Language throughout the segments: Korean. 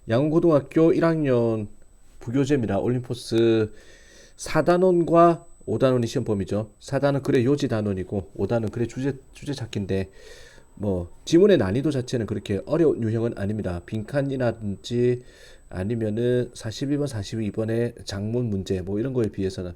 양원고등학교 1학년 부교재입니다. 올림포스 4단원과 5단원이 시험 범위죠. 4단원 글의 요지 단원이고 5단원 글의 주제 찾기인데 뭐 지문의 난이도 자체는 그렇게 어려운 유형은 아닙니다. 빈칸이라든지 아니면은 41번, 42번의 장문 문제 뭐 이런 거에 비해서는,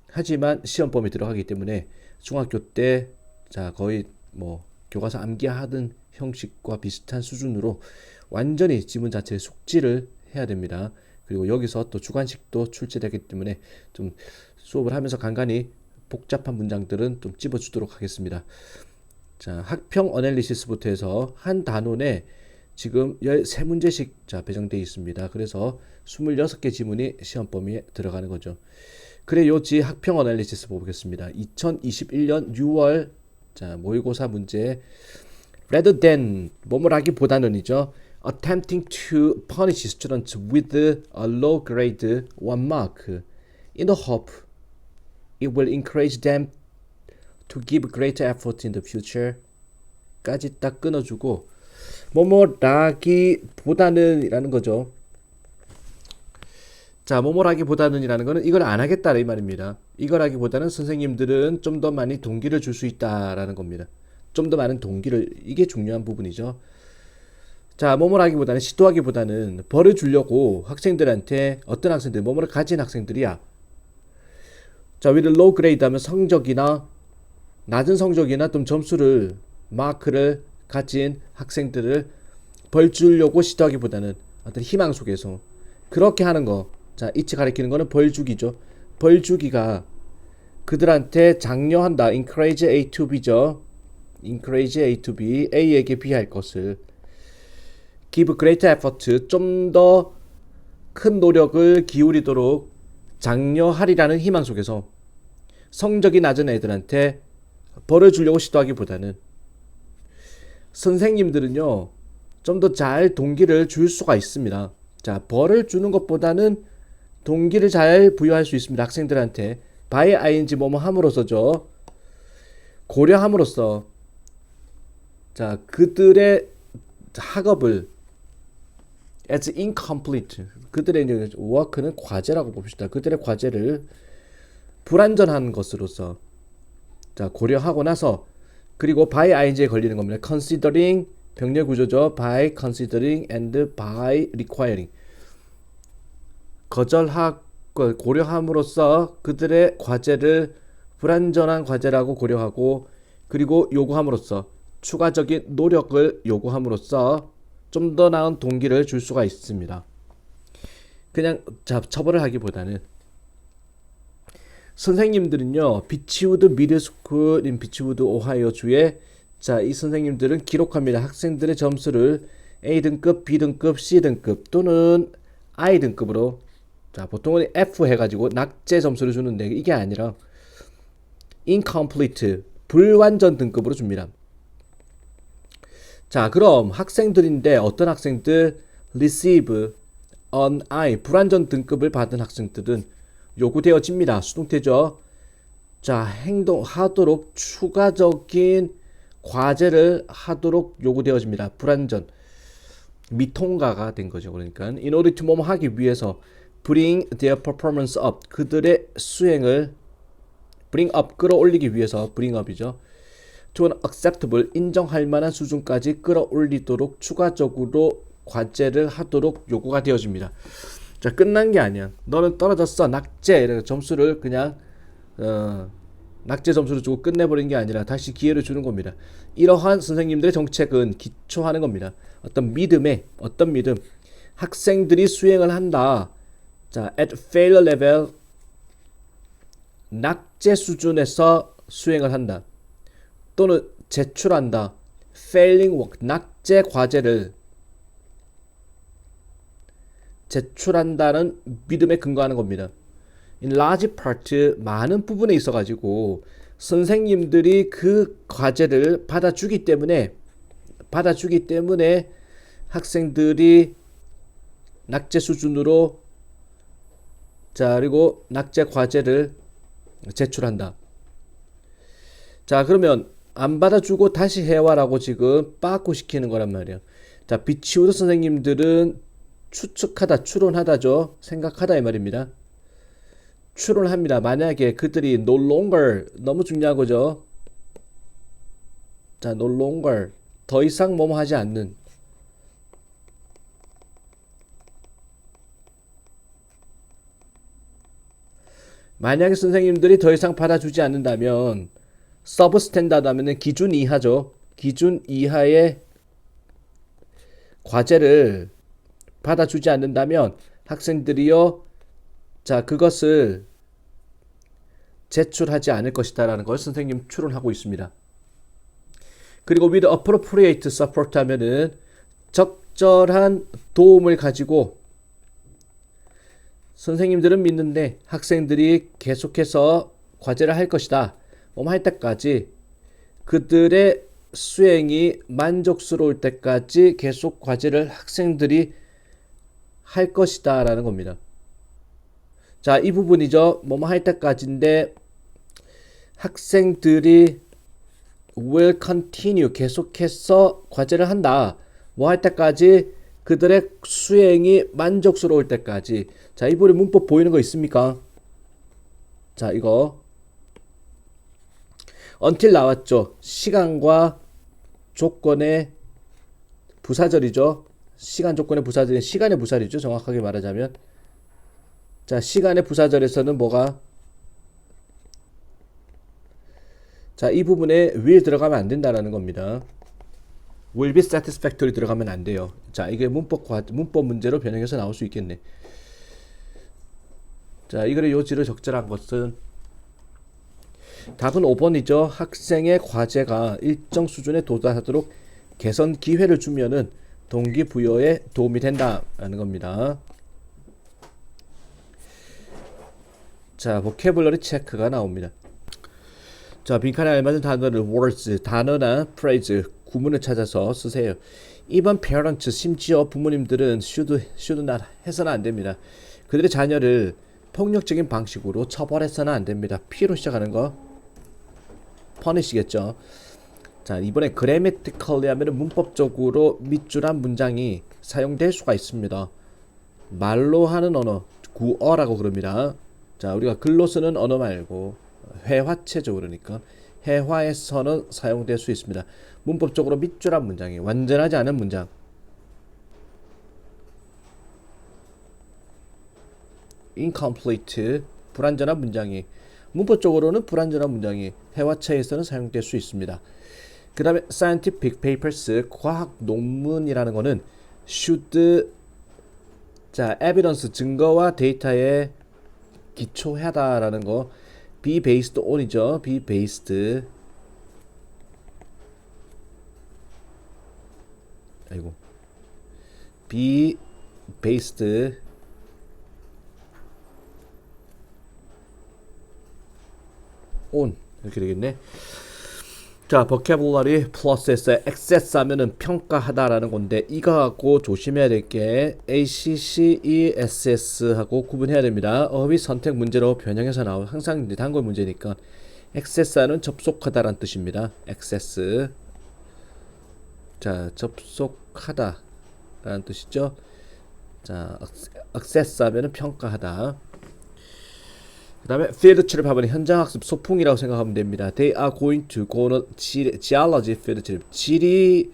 하지만 시험 범위 들어가기 때문에 중학교 때 자 거의 뭐 교과서 암기하던 형식과 비슷한 수준으로 완전히 지문 자체의 숙지를 해야 됩니다. 그리고 여기서 또 주관식도 출제되기 때문에 좀 수업을 하면서 간간히 복잡한 문장들은 좀 집어주도록 하겠습니다. 자, 학평 어널리시스부터 해서 한 단원에 지금 13문제씩 자 배정되어 있습니다. 그래서 26개 지문이 시험 범위에 들어가는 거죠. 그래 요지 학평 어널리시스 보겠습니다. 2021년 6월 자 모의고사 문제, rather than 뭐뭐라기보다는이죠. attempting to punish students with a low grade 1 mark in the hope it will encourage them to give greater effort in the future 까지 딱 끊어주고, 뭐뭐라기보다는 이라는 거죠. 자, 뭐뭐라기보다는 이라는 거는 이걸 안 하겠다 이 말입니다. 이거라기보다는 선생님들은 좀 더 많이 동기를 줄 수 있다라는 겁니다. 좀 더 많은 동기를, 이게 중요한 부분이죠. 자, 뭐뭐라기보다는, 시도하기보다는 벌을 주려고 학생들한테, 어떤 학생들, 뭐뭐를 가진 학생들이야. 자, with low grade 하면 성적이나 낮은 성적이나 좀 점수를, 마크를 가진 학생들을 벌 주려고 시도하기보다는 어떤 희망 속에서 그렇게 하는 거. 자, 이치 가리키는 거는 벌 주기죠. 벌 주기가 그들한테 장려한다. encourage A to B죠. encourage A to B, A에게 B 할 것을. give greater effort, 좀 더 큰 노력을 기울이도록 장려하리라는 희망 속에서 성적이 낮은 애들한테 벌을 주려고 시도하기보다는, 선생님들은요 좀 더 잘 동기를 줄 수가 있습니다. 자, 벌을 주는 것보다는 동기를 잘 부여할 수 있습니다. 학생들한테 by ing 뭐뭐 함으로써죠. 고려함으로써 자 그들의 학업을 as incomplete, 그들의 이제 work는 과제라고 봅시다. 그들의 과제를 불완전한 것으로서 자 고려하고 나서, 그리고 by ing에 걸리는 겁니다. considering 병렬 구조죠. by considering and by requiring, 거절하고 고려함으로써 그들의 과제를 불완전한 과제라고 고려하고, 그리고 요구함으로써 추가적인 노력을 요구함으로써 좀 더 나은 동기를 줄 수가 있습니다. 그냥 자 처벌을 하기보다는, 선생님들은요 비치우드 미들스쿨 인 비치우드 오하이오 주에 자 이 선생님들은 기록합니다. 학생들의 점수를 A등급, B등급, C등급 또는 I등급으로, 자 보통은 F 해가지고 낙제 점수를 주는데 이게 아니라 incomplete, 불완전 등급으로 줍니다. 자 그럼 학생들인데 어떤 학생들, receive an I, 불완전 등급을 받은 학생들은 요구되어집니다. 수동태죠. 자 행동하도록 추가적인 과제를 하도록 요구되어집니다. 불완전, 미통과가 된 거죠. 그러니까 in order to 뭐뭐 하기 위해서 bring their performance up, 그들의 수행을 bring up, 끌어올리기 위해서 bring up이죠. to an acceptable, 인정할 만한 수준까지 끌어올리도록 추가적으로 과제를 하도록 요구가 되어집니다. 자 끝난 게 아니야. 너는 떨어졌어 낙제, 점수를 그냥 낙제 점수를 주고 끝내버린 게 아니라 다시 기회를 주는 겁니다. 이러한 선생님들의 정책은 기초하는 겁니다. 어떤 믿음에, 어떤 믿음, 학생들이 수행을 한다. 자 at failure level, 낙제 수준에서 수행을 한다. 또는 제출한다. failing work, 낙제 과제를 제출한다는 믿음에 근거하는 겁니다. in large part, 많은 부분에 있어 가지고 선생님들이 그 과제를 받아주기 때문에 학생들이 낙제 수준으로 자 그리고 낙제 과제를 제출한다. 자 그러면 안 받아주고 다시 해와라고 지금 빠꾸 시키는 거란 말이에요. 자 비치우드 선생님들은 추측하다, 추론하다죠. 생각하다 이 말입니다. 추론합니다. 만약에 그들이 no longer 너무 중요한 거죠. 자, no longer 더 이상 뭐뭐 하지 않는. 만약에 선생님들이 더 이상 받아주지 않는다면 서브스탠다드 하면은 기준 이하죠. 기준 이하의 과제를 받아주지 않는다면 학생들이요, 자, 그것을 제출하지 않을 것이다라는 걸 선생님 추론하고 있습니다. 그리고 with appropriate support 하면은 적절한 도움을 가지고 선생님들은 믿는데 학생들이 계속해서 과제를 할 것이다. 할 때까지 그들의 수행이 만족스러울 때까지 계속 과제를 학생들이 할 것이다 라는 겁니다. 자, 이 부분이죠. 할 때까지인데 학생들이 will continue 계속해서 과제를 한다. 할 때까지 그들의 수행이 만족스러울 때까지. 자, 이번에 문법 보이는 거 있습니까? 자, 이거 until 나왔죠. 시간과 조건의 부사절이죠. 시간 조건의 부사절은 시간의 부사절이죠. 정확하게 말하자면. 자, 시간의 부사절에서는 뭐가? 자, 이 부분에 will 들어가면 안 된다라는 겁니다. will be satisfactory 들어가면 안 돼요. 자, 이게 문법 문제로 변형해서 나올 수 있겠네. 자, 이거의 요지를 적절한 것은 답은 5번이죠. 학생의 과제가 일정 수준에 도달하도록 개선 기회를 주면은 동기부여에 도움이 된다라는 겁니다. 자, 보캐블러리 체크가 나옵니다. 자, 빈칸에 알맞은 단어를 words, 단어나 phrase, 구문을 찾아서 쓰세요. 이번 parents, 심지어 부모님들은 should not 해서는 안 됩니다. 그들의 자녀를 폭력적인 방식으로 처벌해서는 안 됩니다. P로 시작하는 거 punish겠죠. 자, 이번에 grammatically 하면 문법적으로 밑줄한 문장이 사용될 수가 있습니다. 말로 하는 언어, 구어라고 그럽니다. 자, 우리가 글로 쓰는 언어 말고 회화체죠. 그러니까 회화에서는 사용될 수 있습니다. 문법적으로 밑줄한 문장이 완전하지 않은 문장. incomplete, 불완전한 문장이 문법적으로는 불완전한 문장이 회화체에서는 사용될 수 있습니다. 그 다음에 scientific papers, 과학 논문이라는 거는 should, 자, evidence, 증거와 데이터에 기초하다라는 거 be based on이죠. be based, 아이고, be based on 이렇게 되겠네. 자, vocabulary 플러스에서 access 하면은 평가하다라는 건데 이거하고 조심해야 될 게 ACCESS 하고 구분해야 됩니다. 어휘 선택 문제로 변형해서 나오고 항상 이제 단골 문제니까 access하는 접속하다라는 뜻입니다. access. 자, 접속하다라는 뜻이죠. 자, access 하면은 평가하다. 그 다음에 field trip 하면 현장학습 소풍이라고 생각하면 됩니다. They are going to go on geology field trip. 지리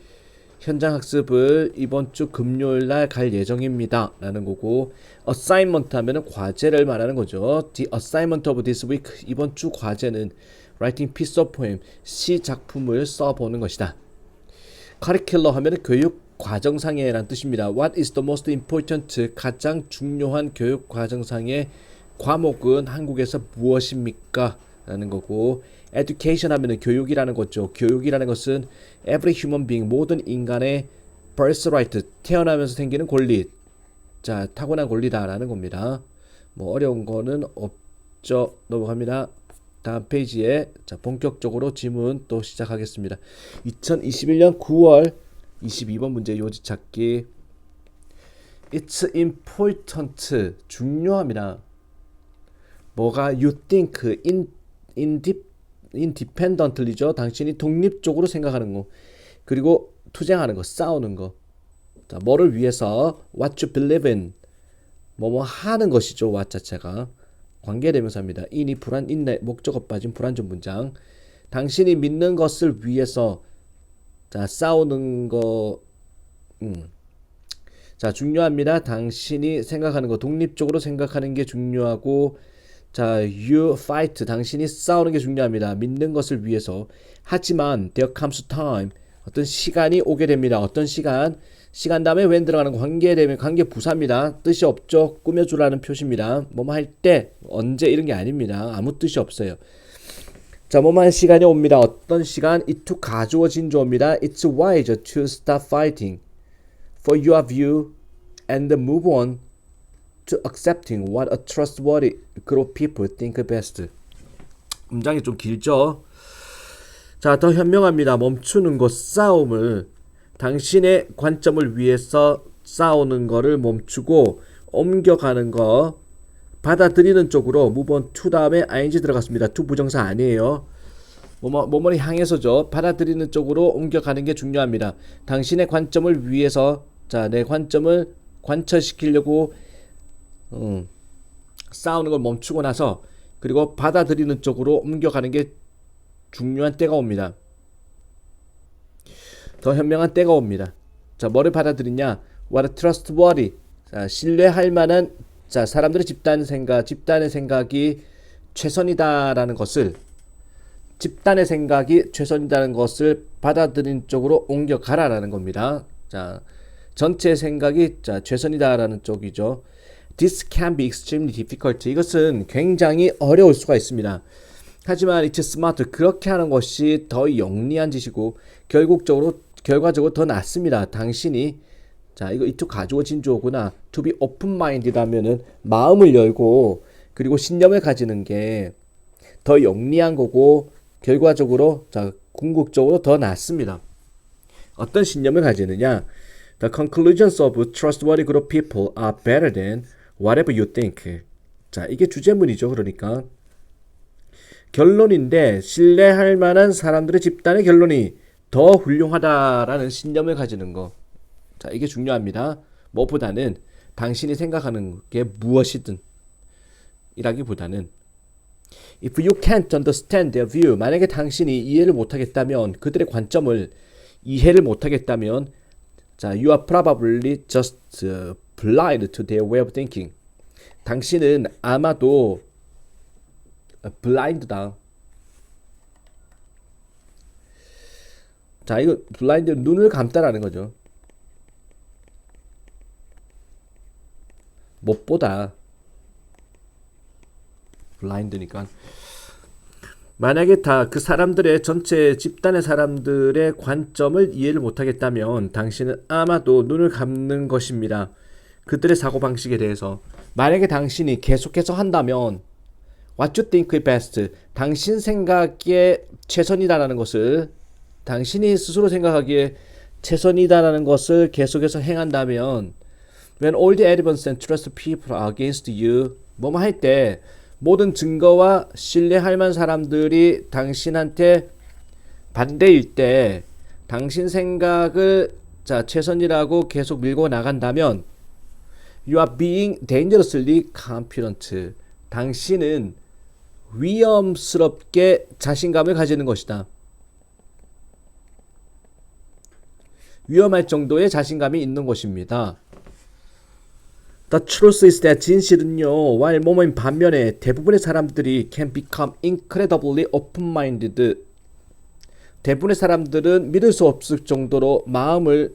현장학습을 이번 주 금요일 날 갈 예정입니다. 라는 거고 assignment 하면 과제를 말하는 거죠. The assignment of this week. 이번 주 과제는 writing piece of poem. 시 작품을 써보는 것이다. curriculum 하면 교육 과정상의 라는 뜻입니다. What is the most important? 가장 중요한 교육 과정상의 과목은 한국에서 무엇입니까? 라는 거고 education 하면은 교육이라는 거죠. 교육이라는 것은 every human being, 모든 인간의 birthright, 태어나면서 생기는 권리, 자, 타고난 권리다라는 겁니다. 뭐 어려운 거는 없죠. 넘어갑니다. 다음 페이지에 자, 본격적으로 지문 또 시작하겠습니다. 2021년 9월 22번 문제 요지 찾기. It's important, 중요합니다. 뭐가 you think independently죠. 당신이 독립적으로 생각하는 거. 그리고 투쟁하는 거, 싸우는 거. 자, 뭐를 위해서? What you believe in. 뭐뭐 하는 것이죠. what 자체가 관계대명사입니다. in이 불안, 인내, 목적어 빠진 불완전 문장. 당신이 믿는 것을 위해서 자, 싸우는 거 자, 중요합니다. 당신이 생각하는 거, 독립적으로 생각하는 게 중요하고, 자, you fight, 당신이 싸우는 게 중요합니다. 믿는 것을 위해서. 하지만 there comes time, 어떤 시간이 오게 됩니다. 어떤 시간? 시간 다음에 when 들어가는 관계되면 관계 부사입니다. 뜻이 없죠. 꾸며주라는 표시입니다. 뭐뭐 할 때, 언제 이런 게 아닙니다. 아무 뜻이 없어요. 자, 뭐뭐 할 시간이 옵니다. 어떤 시간? it 가주어 진주어입니다. It's wise to stop fighting for your view and move on to accepting what a trustworthy group of people think best. 문장이 좀 길죠? 자, 더 현명합니다. 멈추는 것, 싸움을 당신의 관점을 위해서 싸우는 거를 멈추고 옮겨가는 거, 받아들이는 쪽으로 move on to 다음에 ing 들어갔습니다. to 부정사 아니에요. 뭐뭐를 향해서죠. 받아들이는 쪽으로 옮겨가는 게 중요합니다. 당신의 관점을 위해서 자, 내 관점을 관철시키려고 싸우는 걸 멈추고 나서 그리고 받아들이는 쪽으로 옮겨가는 게 중요한 때가 옵니다. 더 현명한 때가 옵니다. 자, 뭐를 받아들이냐? What a trustworthy. 자, 신뢰할 만한 자, 사람들의 집단의 생각이 최선이다라는 것을 집단의 생각이 최선이다는 것을 받아들인 쪽으로 옮겨가라라는 겁니다. 자, 전체 생각이 자, 최선이다라는 쪽이죠. This can be extremely difficult. 이것은 굉장히 어려울 수가 있습니다. 하지만 it's smart. 그렇게 하는 것이 더 영리한 짓이고 결과적으로 더 낫습니다. 당신이 자, 이거 이쪽 가주어 진주어구나. To be open-minded 하면은 마음을 열고 그리고 신념을 가지는 게 더 영리한 거고 결과적으로 자, 궁극적으로 더 낫습니다. 어떤 신념을 가지느냐? The conclusions of trustworthy group of people are better than whatever you think. 자, 이게 주제문이죠. 그러니까 결론인데 신뢰할 만한 사람들의 집단의 결론이 더 훌륭하다라는 신념을 가지는 거. 자, 이게 중요합니다. 무엇보다는 당신이 생각하는 게 무엇이든 이라기보다는 If you can't understand their view, 만약에 당신이 이해를 못하겠다면 그들의 관점을 이해를 못하겠다면 자, you are probably just blind to their way of thinking. 당신은 아마도 blind다. 자, 이거 blind 눈을 감다라는 거죠. 못 보다. 블라인드니까. 만약에 다 그 사람들의 전체 집단의 사람들의 관점을 이해를 못하겠다면 당신은 아마도 눈을 감는 것입니다. 그들의 사고방식에 대해서. 만약에 당신이 계속해서 한다면 What you think is best. 당신 생각에 최선이다라는 것을 당신이 스스로 생각하기에 최선이다라는 것을 계속해서 행한다면 When all the evidence and trust people are against you, 뭐뭐 할 때 모든 증거와 신뢰할 만한 사람들이 당신한테 반대일 때 당신 생각을 자, 최선이라고 계속 밀고 나간다면 You are being dangerously confident. 당신은 위험스럽게 자신감을 가지는 것이다. 위험할 정도의 자신감이 있는 것입니다. The truth is that 진실은요, while 뭐뭐인 반면에 대부분의 사람들이 can become incredibly open-minded. 대부분의 사람들은 믿을 수 없을 정도로 마음을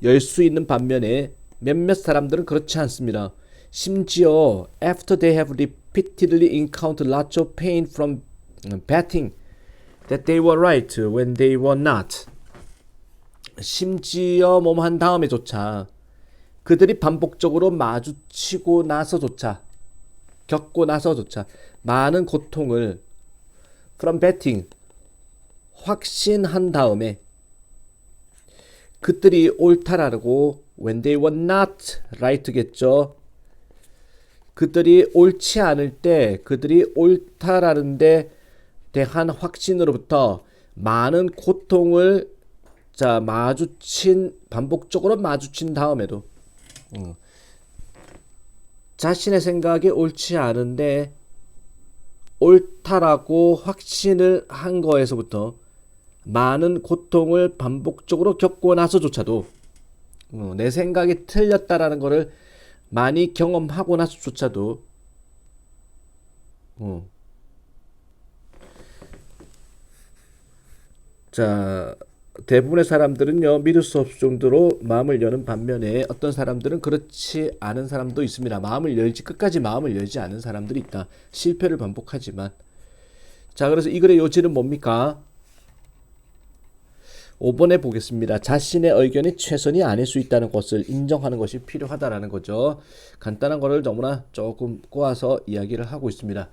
열 수 있는 반면에 몇몇 사람들은 그렇지 않습니다. 심지어 after they have repeatedly encountered lots of pain from betting that they were right when they were not. 심지어 뭐뭐 한 다음에조차 그들이 반복적으로 마주치고 나서조차 겪고 나서조차 많은 고통을 from betting 확신한 다음에 그들이 옳다라고 when they were not right겠죠. 그들이 옳지 않을 때 그들이 옳다라는 데 대한 확신으로부터 많은 고통을 자, 반복적으로 마주친 다음에도 자신의 생각이 옳지 않은데 옳다라고 확신을 한 거에서부터 많은 고통을 반복적으로 겪고 나서조차도 내 생각이 틀렸다라는 거를 많이 경험하고 나서조차도 자, 대부분의 사람들은요, 믿을 수 없을 정도로 마음을 여는 반면에 어떤 사람들은 그렇지 않은 사람도 있습니다. 끝까지 마음을 열지 않은 사람들이 있다. 실패를 반복하지만. 자, 그래서 이 글의 요지는 뭡니까? 5번에 보겠습니다. 자신의 의견이 최선이 아닐 수 있다는 것을 인정하는 것이 필요하다라는 거죠. 간단한 거를 너무나 조금 꼬아서 이야기를 하고 있습니다.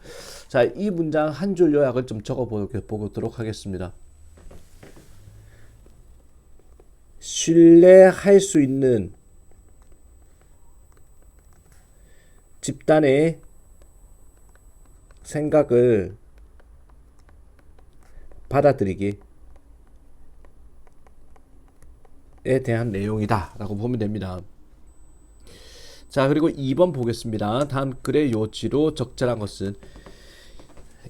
자, 이 문장 한 줄 요약을 좀 적어보도록 하겠습니다. 신뢰할 수 있는 집단의 생각을 받아들이기에 대한 내용이다 라고 보면 됩니다. 자, 그리고 2번 보겠습니다. 다음 글의 요지로 적절한 것은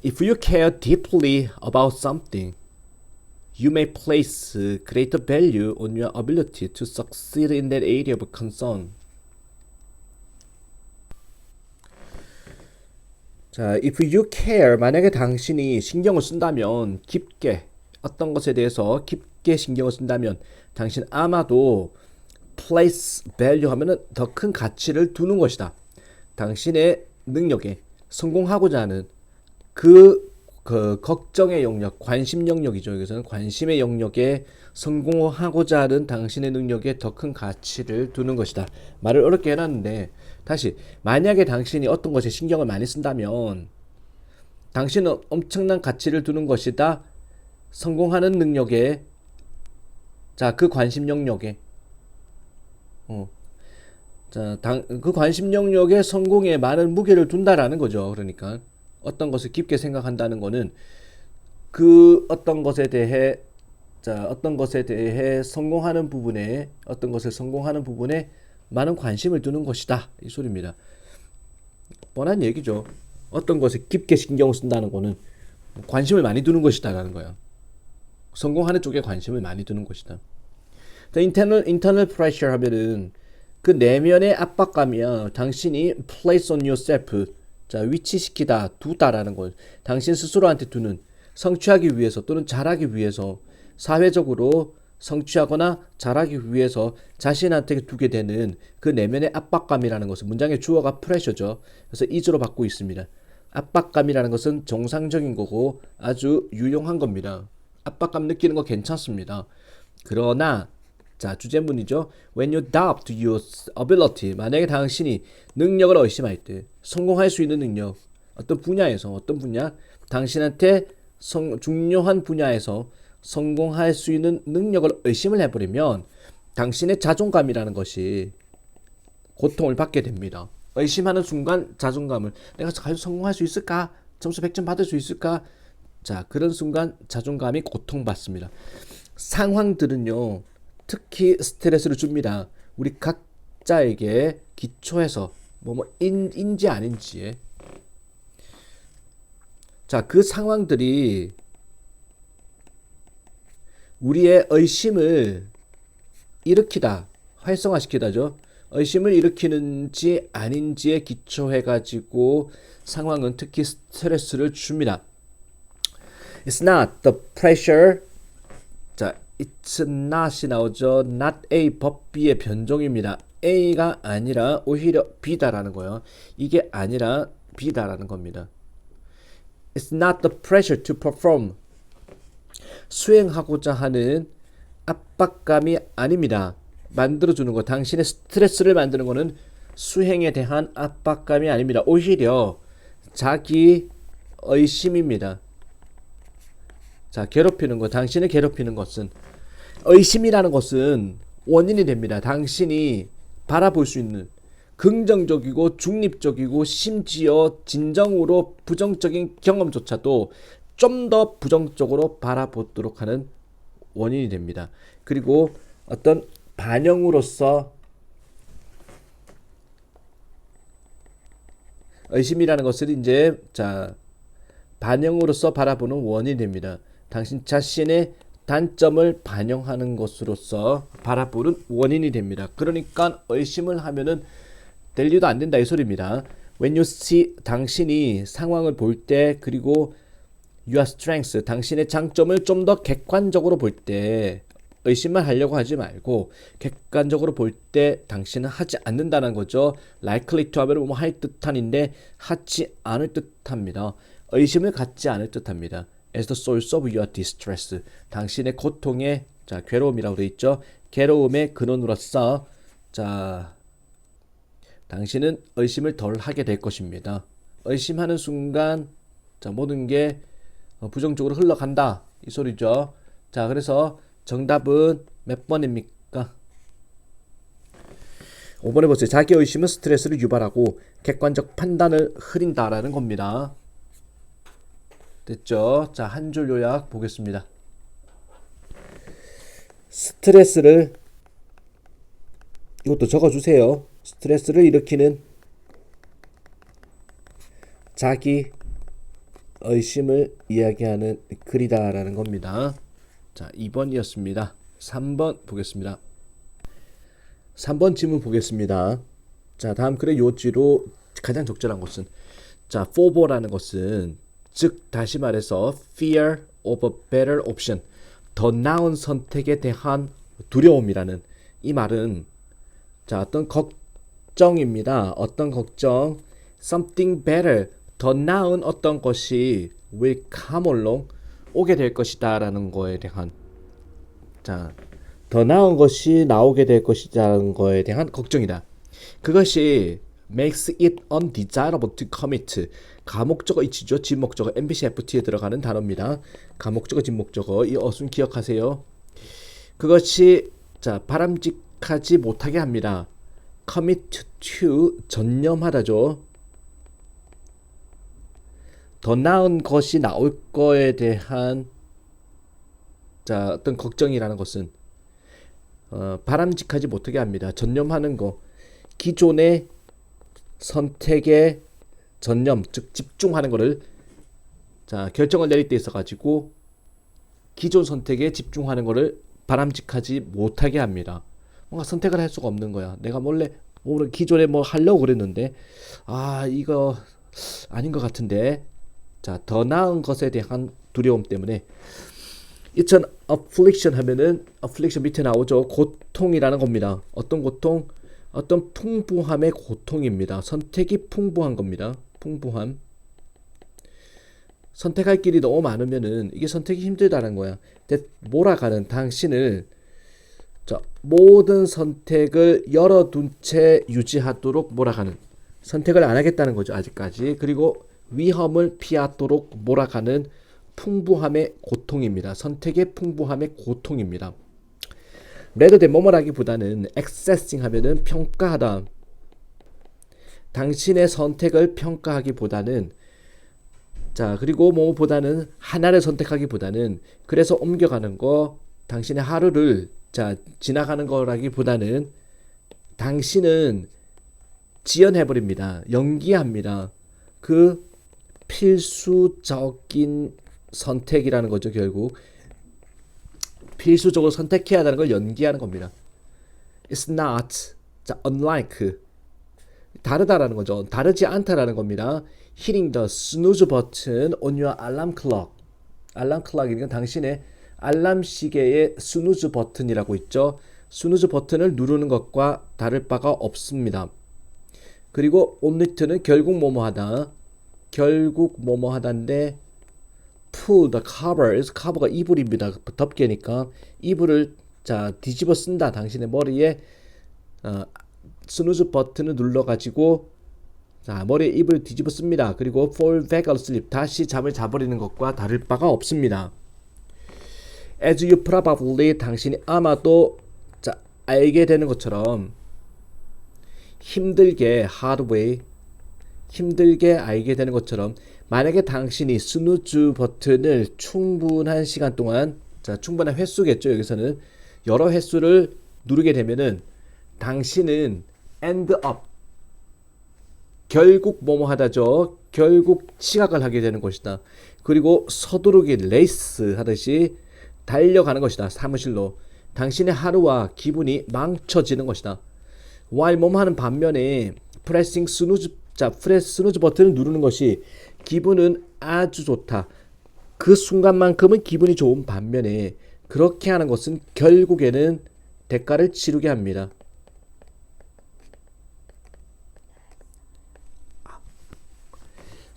If you care deeply about something, you may place greater value on your ability to succeed in that area of concern. 자, if you care, 만약에 당신이 신경을 쓴다면, 어떤 것에 대해서 깊게 신경을 쓴다면, 당신 아마도 place value 하면은 더 큰 가치를 두는 것이다. 당신의 능력에 성공하고자 하는 그 걱정의 영역, 관심 영역이죠. 여기서는 관심의 영역에 성공하고자 하는 당신의 능력에 더 큰 가치를 두는 것이다. 말을 어렵게 해놨는데 다시 만약에 당신이 어떤 것에 신경을 많이 쓴다면 당신은 엄청난 가치를 두는 것이다. 성공하는 능력에 자, 그 관심 영역에 그 관심 영역의 성공에 많은 무게를 둔다라는 거죠. 그러니까 어떤 것을 깊게 생각한다는 거는 그 어떤 것에 대해 성공하는 부분에 많은 관심을 두는 것이다. 이 소리입니다. 뻔한 얘기죠. 어떤 것에 깊게 신경을 쓴다는 거는 관심을 많이 두는 것이다라는 거야. 성공하는 쪽에 관심을 많이 두는 것이다. internal pressure 하면은 그 내면의 압박감이야. 당신이 place on yourself, 자, 위치시키다, 두다라는 것. 당신 스스로한테 두는 성취하기 위해서 또는 잘하기 위해서 사회적으로 성취하거나 잘하기 위해서 자신한테 두게 되는 그 내면의 압박감이라는 것은 문장의 주어가 프레셔죠. 그래서 is로 받고 있습니다. 압박감이라는 것은 정상적인 거고 아주 유용한 겁니다. 압박감 느끼는 거 괜찮습니다. 그러나 자, 주제문이죠. When you doubt your ability, 만약에 당신이 능력을 의심할 때 성공할 수 있는 능력, 어떤 분야, 당신한테 중요한 분야에서 성공할 수 있는 능력을 의심을 해버리면 당신의 자존감이라는 것이 고통을 받게 됩니다. 의심하는 순간 자존감을 내가 과연 성공할 수 있을까? 점수 100점 받을 수 있을까? 자, 그런 순간 자존감이 고통받습니다. 상황들은요, 특히 스트레스를 줍니다. 우리 각자에게 기초해서 인지 아닌지에 자, 그 상황들이 우리의 의심을 일으키다, 활성화시키다죠. 의심을 일으키는지 아닌지에 기초해가지고 상황은 특히 스트레스를 줍니다. It's not the pressure. 자, it's not이 나오죠. not A, but B의 변종입니다. A가 아니라 오히려 B다라는 거예요. 이게 아니라 B다라는 겁니다. It's not the pressure to perform. 수행하고자 하는 압박감이 아닙니다. 만들어주는 거, 당신의 스트레스를 만드는 거는 수행에 대한 압박감이 아닙니다. 오히려 자기 의심입니다. 자, 괴롭히는 거, 당신을 괴롭히는 것은 의심이라는 것은 원인이 됩니다. 당신이 바라볼 수 있는 긍정적이고 중립적이고 심지어 진정으로 부정적인 경험조차도 좀 더 부정적으로 바라보도록 하는 원인이 됩니다. 그리고 어떤 반영으로서 의심이라는 것을 이제 자 반영으로서 바라보는 원인이 됩니다. 당신 자신의 단점을 반영하는 것으로서 바라보는 원인이 됩니다. 그러니까 의심을 하면은 될 일도 안 된다 이 소리입니다. When you see 당신이 상황을 볼 때 그리고 your strengths 당신의 장점을 좀 더 객관적으로 볼 때 의심만 하려고 하지 말고 객관적으로 볼 때 당신은 하지 않는다는 거죠. likely to 하면 할 듯한인데 하지 않을 듯합니다. 의심을 갖지 않을 듯합니다. as the source of your distress 당신의 고통의 자 괴로움이라고 되어 있죠. 괴로움의 근원으로서 자 당신은 의심을 덜 하게 될 것입니다. 의심하는 순간 자 모든 게 부정적으로 흘러간다 이 소리죠. 자 그래서 정답은 몇 번입니까? 5번에 보세요. 자기 의심은 스트레스를 유발하고 객관적 판단을 흐린다라는 겁니다. 됐죠? 자, 한 줄 요약 보겠습니다. 스트레스를 이것도 적어주세요. 스트레스를 일으키는 자기 의심을 이야기하는 글이다라는 겁니다. 자, 2번이었습니다. 3번 보겠습니다. 3번 질문 보겠습니다. 자, 다음 글의 요지로 가장 적절한 것은 자, FOBO라는 것은 즉 다시 말해서 fear of a better option 더 나은 선택에 대한 두려움이라는 이 말은 자, 어떤 걱정입니다. 어떤 걱정 something better 더 나은 어떤 것이 will come along 오게 될 것이다 라는 거에 대한 자, 더 나은 것이 나오게 될 것이라는 거에 대한 걱정이다. 그것이 makes it undesirable to commit 가목적어 이치죠. 진목적어 MBC FT에 들어가는 단어입니다. 가목적어 진목적어 이 어순 기억하세요. 그것이 자 바람직하지 못하게 합니다. commit to 전념하다죠. 더 나은 것이 나올 거에 대한 자 어떤 걱정이라는 것은 바람직하지 못하게 합니다. 전념하는 거 기존의 선택에 전념 즉 집중하는 거를 자 결정을 내릴 때 있어 가지고 기존 선택에 집중하는 거를 바람직하지 못하게 합니다. 뭔가 선택을 할 수가 없는 거야. 내가 몰래 오늘 기존에 뭐 하려고 그랬는데 아 이거 아닌 것 같은데 자 더 나은 것에 대한 두려움 때문에 이천 affliction 하면은 affliction 밑에 나오죠. 고통이라는 겁니다. 어떤 고통? 어떤 풍부함의 고통입니다. 선택이 풍부한 겁니다. 풍부함. 선택할 길이 너무 많으면은 이게 선택이 힘들다는 거야. 몰아가는 당신을 자, 모든 선택을 열어둔 채 유지하도록 몰아가는 선택을 안 하겠다는 거죠. 아직까지. 그리고 위험을 피하도록 몰아가는 풍부함의 고통입니다. 선택의 풍부함의 고통입니다. rather than 뭐뭐라기보다는 accessing 하면은 평가하다. 당신의 선택을 평가하기보다는 자 그리고 뭐보다는 하나를 선택하기보다는 그래서 옮겨가는 거 당신의 하루를 자 지나가는 거라기보다는 당신은 지연해버립니다. 연기합니다. 그 필수적인 선택이라는 거죠. 결국 필수적으로 선택해야 하는 걸 연기하는 겁니다. It's not 자 unlike 다르다라는 거죠. 다르지 않다라는 겁니다. Hitting the snooze button on your alarm clock. 알람 클락이니까 당신의 알람 시계의 스누즈 버튼이라고 있죠. 스누즈 버튼을 누르는 것과 다를 바가 없습니다. 그리고 omnit는 결국 뭐뭐하다. 결국 뭐뭐하다인데 pull the covers. 커버가 이불입니다. 덮개니까 이불을 자 뒤집어 쓴다. 당신의 머리에 스누즈 버튼을 눌러가지고 자 머리에 이불을 뒤집어 씁니다. 그리고 fall back asleep. 다시 잠을 자버리는 것과 다를 바가 없습니다. As you probably 당신이 아마도 자 알게 되는 것처럼 힘들게 hard way 힘들게 알게 되는 것처럼 만약에 당신이 스누즈 버튼을 충분한 시간 동안 자 충분한 횟수겠죠. 여기서는 여러 횟수를 누르게 되면은 당신은 end up, 결국 뭐뭐 하다죠. 결국 시각을 하게 되는 것이다. 그리고 서두르기 레이스 하듯이 달려가는 것이다. 사무실로. 당신의 하루와 기분이 망쳐지는 것이다. while 뭐뭐 하는 반면에 pressing snooze, 자, 프레스 스누즈 버튼을 누르는 것이 기분은 아주 좋다. 그 순간만큼은 기분이 좋은 반면에 그렇게 하는 것은 결국에는 대가를 치르게 합니다.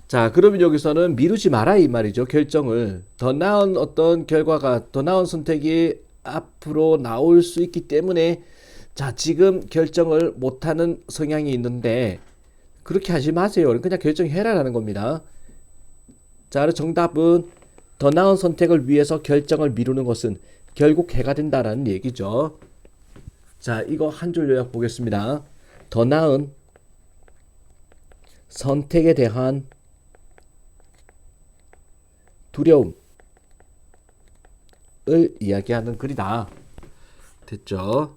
자, 그러면 여기서는 미루지 마라 이 말이죠. 결정을. 더 나은 어떤 결과가, 더 나은 선택이 앞으로 나올 수 있기 때문에 자, 지금 결정을 못하는 성향이 있는데 그렇게 하지 마세요. 그냥 결정해라라는 겁니다. 자, 그래서 정답은 더 나은 선택을 위해서 결정을 미루는 것은 결국 해가 된다라는 얘기죠. 자, 이거 한 줄 요약 보겠습니다. 더 나은 선택에 대한 두려움을 이야기하는 글이다. 됐죠?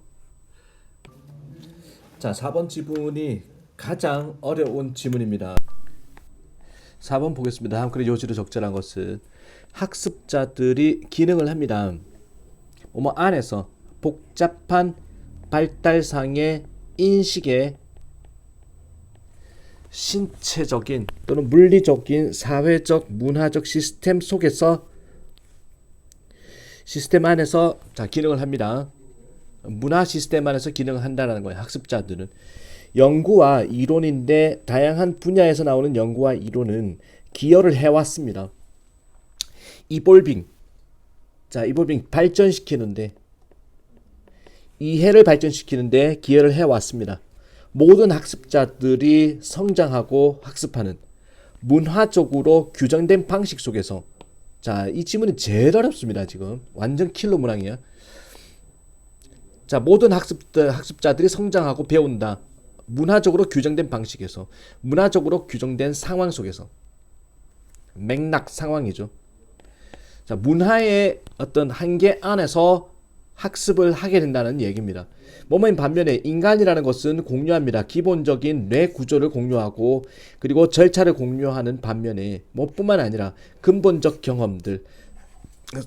자, 4번 지문이 가장 어려운 지문입니다. 4번 보겠습니다. 다음 글의 요지로 적절한 것은 학습자들이 기능을 합니다. 뭐뭐 안에서 복잡한 발달상의 인식의 신체적인 또는 물리적인 사회적 문화적 시스템 속에서 시스템 안에서 자 기능을 합니다. 문화 시스템 안에서 기능을 한다는 거예요. 학습자들은 연구와 이론인데 다양한 분야에서 나오는 연구와 이론은 기여를 해왔습니다. 이볼빙, 자 이볼빙 발전시키는데 이해를 발전시키는데 기여를 해왔습니다. 모든 학습자들이 성장하고 학습하는 문화적으로 규정된 방식 속에서 자, 이 지문이 제일 어렵습니다. 지금 완전 킬러 문항이야. 자, 모든 학습자들이 성장하고 배운다. 문화적으로 규정된 방식에서 문화적으로 규정된 상황 속에서 맥락 상황이죠. 자, 문화의 어떤 한계 안에서 학습을 하게 된다는 얘기입니다. 뭐뭐인 반면에 인간이라는 것은 공유합니다. 기본적인 뇌 구조를 공유하고 그리고 절차를 공유하는 반면에 뭐뿐만 아니라 근본적 경험들,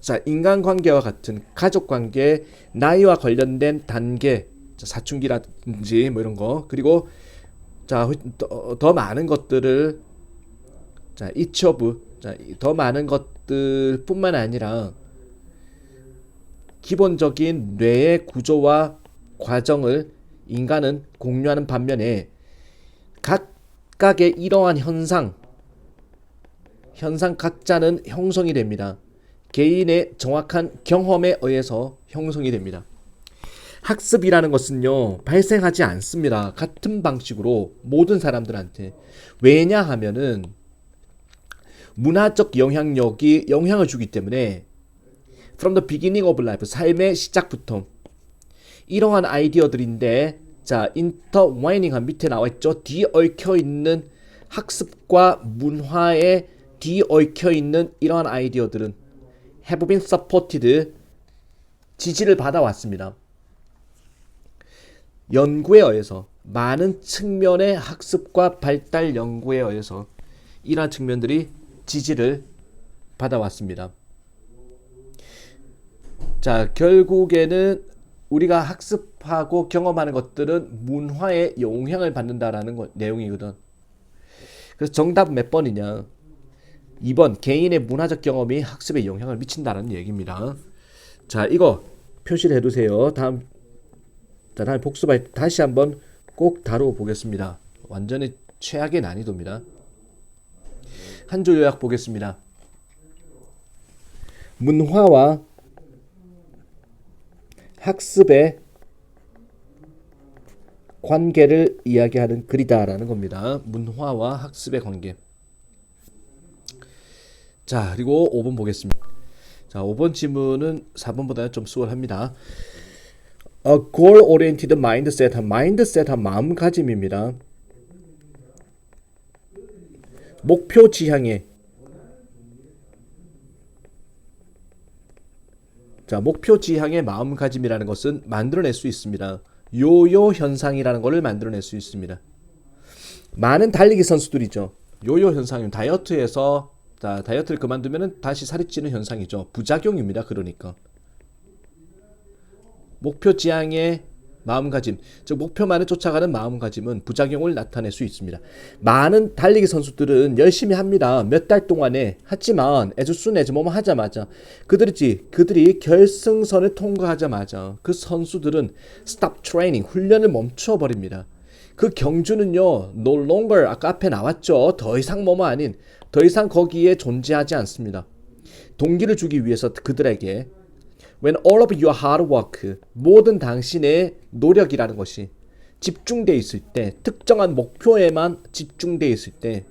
자 인간관계와 같은 가족관계, 나이와 관련된 단계, 사춘기라든지 뭐 이런 거, 그리고 더 많은 것들을 자 each of, 더 많은 것들뿐만 아니라 기본적인 뇌의 구조와 과정을 인간은 공유하는 반면에 각각의 이러한 현상 각자는 형성이 됩니다. 개인의 정확한 경험에 의해서 형성이 됩니다. 학습이라는 것은요 발생하지 않습니다. 같은 방식으로 모든 사람들한테. 왜냐하면은 문화적 영향력이 영향을 주기 때문에 from the beginning of life, 삶의 시작부터 이러한 아이디어들인데 자 intertwining한 밑에 나와있죠. 뒤얽혀 있는 학습과 문화에 뒤얽혀 있는 이러한 아이디어들은 have been supported, 지지를 받아왔습니다. 연구에 의해서 많은 측면의 학습과 발달 연구에 의해서 이러한 측면들이 지지를 받아왔습니다. 자, 결국에는 우리가 학습하고 경험하는 것들은 문화에 영향을 받는다라는 내용이거든. 그래서 정답은 몇 번이냐? 2번, 개인의 문화적 경험이 학습에 영향을 미친다는 얘기입니다. 자, 이거 표시를 해두세요. 다음 복습할 다시 한번 꼭 다루어 보겠습니다. 완전히 최악의 난이도입니다. 한 줄 요약 보겠습니다. 문화와 학습의 관계를 이야기하는 글이다라는 겁니다. 문화와 학습의 관계. 자, 그리고 5번 보겠습니다. 자, 5번 지문은 4번보다는 좀 수월합니다. A goal-oriented mindset, mindset한 마음가짐입니다. 목표 지향의 자, 목표 지향의 마음가짐이라는 것은 만들어낼 수 있습니다. 요요 현상이라는 것을 만들어낼 수 있습니다. 많은 달리기 선수들이죠. 요요 현상은 다이어트에서 자, 다이어트를 그만두면 다시 살이 찌는 현상이죠. 부작용입니다. 그러니까 목표 지향의 마음가짐, 즉 목표만을 쫓아가는 마음가짐은 부작용을 나타낼 수 있습니다. 많은 달리기 선수들은 열심히 합니다. 몇 달 동안에. 하지만 as soon as 뭐뭐 하자마자 그들이 결승선을 통과하자마자 그 선수들은 stop training, 훈련을 멈춰버립니다. 그 경주는요, no longer, 아까 앞에 나왔죠. 더 이상 뭐뭐 아닌, 더 이상 거기에 존재하지 않습니다. 동기를 주기 위해서 그들에게 When all of your hard work, 모든 당신의 노력이라는 것이 집중되어 있을 때, 특정한 목표에만 집중되어 있을 때,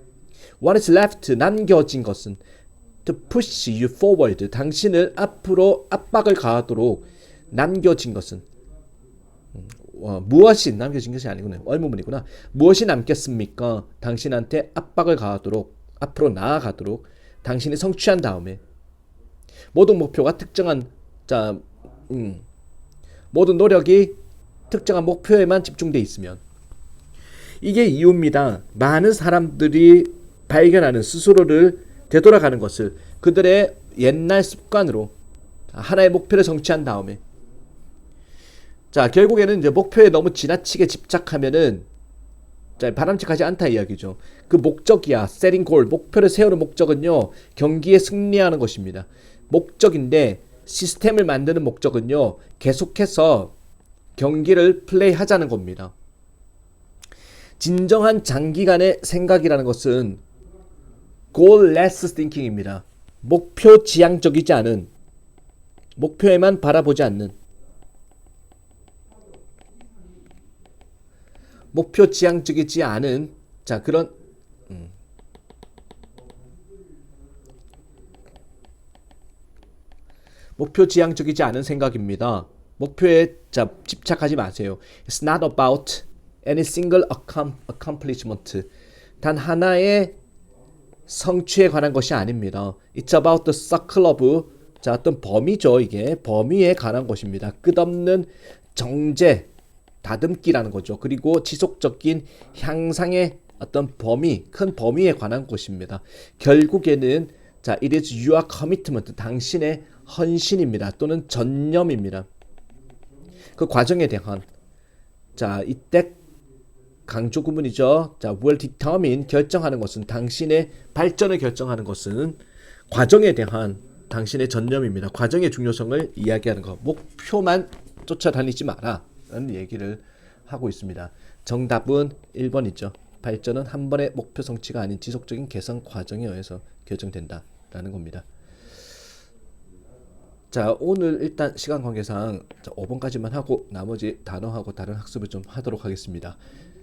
what is left, 남겨진 것은 to push you forward, 당신을 앞으로 압박을 가하도록 남겨진 것은 무엇이 남겨진 것이 아니구나. 의문문이구나. 무엇이 남겠습니까? 당신한테 압박을 가하도록, 앞으로 나아가도록 당신이 성취한 다음에 모든 목표가 특정한 모든 노력이 특정한 목표에만 집중되어 있으면 이게 이유입니다. 많은 사람들이 발견하는 스스로를 되돌아가는 것을 그들의 옛날 습관으로 하나의 목표를 성취한 다음에 자 결국에는 이제 목표에 너무 지나치게 집착하면은 자, 바람직하지 않다 이야기죠. 그 목적이야. setting goal, 목표를 세우는 목적은요. 경기에 승리하는 것입니다. 목적인데 시스템을 만드는 목적은요. 계속해서 경기를 플레이하자는 겁니다. 진정한 장기간의 생각이라는 것은 goal-less thinking입니다. 목표 지향적이지 않은, 목표에만 바라보지 않는, 목표 지향적이지 않은 자 그런 목표 지향적이지 않은 생각입니다. 목표에 자 집착하지 마세요. It's not about any single accomplishment. 단 하나의 성취에 관한 것이 아닙니다. It's about the circle of 자 어떤 범위죠. 이게 범위에 관한 것입니다. 끝없는 정제 다듬기라는 거죠. 그리고 지속적인 향상의 어떤 범위, 큰 범위에 관한 것입니다. 결국에는 자, it is your commitment, 당신의 헌신입니다. 또는 전념입니다. 그 과정에 대한 자, 이때 강조 구문이죠. 자, will determine 결정하는 것은 당신의 발전을 결정하는 것은 과정에 대한 당신의 전념입니다. 과정의 중요성을 이야기하는 것. 목표만 쫓아다니지 마라. 라는 얘기를 하고 있습니다. 정답은 1번이죠. 발전은 한 번의 목표 성취가 아닌 지속적인 개선 과정에 의해서 결정된다 라는 겁니다. 자, 오늘 일단 시간 관계상 5번까지만 하고 나머지 단어하고 다른 학습을 좀 하도록 하겠습니다.